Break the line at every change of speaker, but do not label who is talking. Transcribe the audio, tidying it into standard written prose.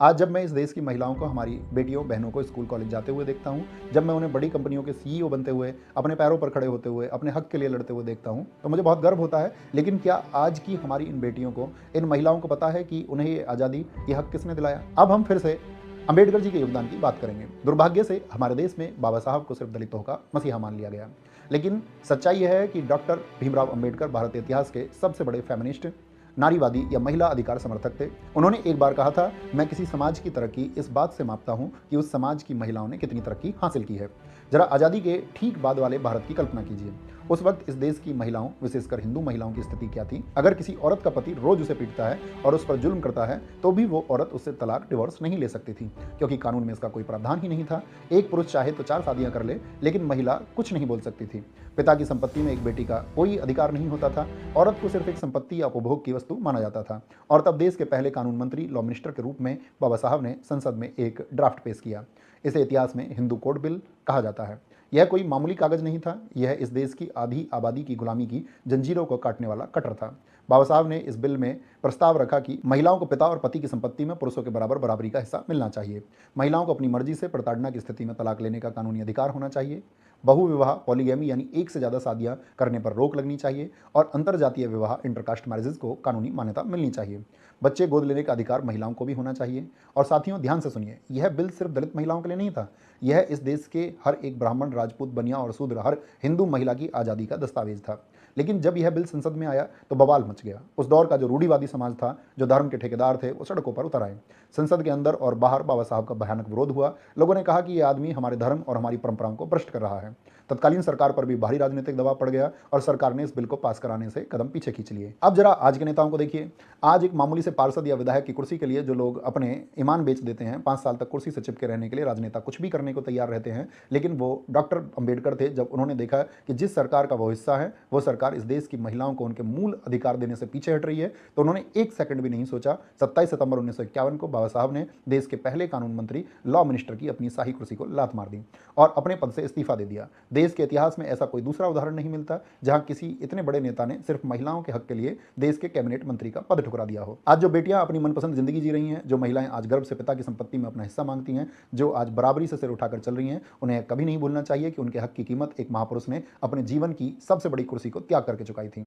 आज जब मैं इस देश की महिलाओं को, हमारी बेटियों बहनों को स्कूल कॉलेज जाते हुए देखता हूँ, जब मैं उन्हें बड़ी कंपनियों के सीईओ बनते हुए, अपने पैरों पर खड़े होते हुए, अपने हक के लिए लड़ते हुए देखता हूँ, तो मुझे बहुत गर्व होता है। लेकिन क्या आज की हमारी इन बेटियों को, इन महिलाओं को पता है कि उन्हें ये आज़ादी, ये हक किसने दिलाया? अब हम फिर से अंबेडकर जी के योगदान की बात करेंगे। दुर्भाग्य से हमारे देश में बाबा साहब को सिर्फ दलितों का मसीहा मान लिया गया। लेकिन सच्चाई यह है कि डॉक्टर भीमराव अंबेडकर भारतीय इतिहास के सबसे बड़े फेमिनिस्ट, नारीवादी या महिला अधिकार समर्थक थे। उन्होंने एक बार कहा था, मैं किसी समाज की तरक्की इस बात से मापता हूं कि उस समाज की महिलाओं ने कितनी तरक्की हासिल की है। जरा आज़ादी के ठीक बाद वाले भारत की कल्पना कीजिए। उस वक्त इस देश की महिलाओं, विशेषकर हिंदू महिलाओं की स्थिति क्या थी? अगर किसी औरत का पति रोज उसे पीटता है और उस पर जुल्म करता है, तो भी वो औरत उससे तलाक, डिवोर्स नहीं ले सकती थी, क्योंकि कानून में इसका कोई प्रावधान ही नहीं था। एक पुरुष चाहे तो 4 शादियां कर ले, लेकिन महिला कुछ नहीं बोल सकती थी। पिता की संपत्ति में एक बेटी का कोई अधिकार नहीं होता था। औरत को सिर्फ एक संपत्ति या उपभोग की वस्तु माना जाता था। और तब देश के पहले कानून मंत्री, लॉ मिनिस्टर के रूप में बाबा साहब ने संसद में एक ड्राफ्ट पेश किया। इसे इतिहास में हिंदू कोड बिल कहा जाता है। यह कोई मामूली कागज नहीं था, यह इस देश की आधी आबादी की गुलामी की जंजीरों को काटने वाला कटर था। बाबा साहब ने इस बिल में प्रस्ताव रखा कि महिलाओं को पिता और पति की संपत्ति में पुरुषों के बराबर बराबरी का हिस्सा मिलना चाहिए। महिलाओं को अपनी मर्जी से प्रताड़ना की स्थिति में तलाक लेने का कानूनी अधिकार होना चाहिए। बहु विवाह, पॉलीगैमी यानी एक से ज़्यादा शादियां करने पर रोक लगनी चाहिए। और अंतरजातीय विवाह, इंटरकास्ट मैरिजेस को कानूनी मान्यता मिलनी चाहिए। बच्चे गोद लेने का अधिकार महिलाओं को भी होना चाहिए। और साथियों, ध्यान से सुनिए, यह बिल सिर्फ दलित महिलाओं के लिए नहीं था, यह इस देश के हर एक ब्राह्मण, राजपूत, बनिया और शूद्र, हर हिंदू महिला की आज़ादी का दस्तावेज था। लेकिन जब यह बिल संसद में आया तो बवाल मच गया। उस दौर का जो रूढ़िवादी समाज था, जो धर्म के ठेकेदार थे, वो सड़कों पर उतर आए। संसद के अंदर और बाहर बाबा साहब का भयानक विरोध हुआ। लोगों ने कहा कि यह आदमी हमारे धर्म और हमारी परंपराओं को भ्रष्ट कर रहा है। तत्कालीन सरकार पर भी भारी राजनीतिक दबाव पड़ गया और सरकार ने इस बिल को पास कराने से कदम पीछे खींच लिए। अब जरा आज के नेताओं को देखिए। आज एक मामूली से पार्षद या विधायक की कुर्सी के लिए जो लोग अपने ईमान बेच देते हैं, 5 साल तक कुर्सी से चिपके रहने के लिए राजनेता कुछ भी करने को तैयार रहते हैं। लेकिन वो डॉक्टर अंबेडकर थे। जब उन्होंने देखा कि जिस सरकार का वो हिस्सा है, वो सरकार इस देश की महिलाओं को उनके मूल अधिकार देने से पीछे हट रही है, तो उन्होंने एक सेकंड भी नहीं सोचा। 27 सितंबर 1951 को बाबा साहब ने देश के पहले कानून मंत्री, लॉ मिनिस्टर की अपनी शाही कुर्सी को लात मार दी और अपने पद से इस्तीफा दे दिया। देश के इतिहास में ऐसा कोई दूसरा उदाहरण नहीं मिलता जहां किसी इतने बड़े नेता ने सिर्फ महिलाओं के हक के लिए देश के कैबिनेट मंत्री का पद ठुकरा दिया हो। आज जो बेटियां अपनी मनपसंद जिंदगी जी रही हैं, जो महिलाएं आज गर्व से पिता की संपत्ति में अपना हिस्सा मांगती हैं, जो आज बराबरी से सिर उठाकर चल रही हैं, उन्हें कभी नहीं भूलना चाहिए कि उनके हक की कीमत एक महापुरुष ने अपने जीवन की सबसे बड़ी कुर्सी को त्याग करके चुकाई थी।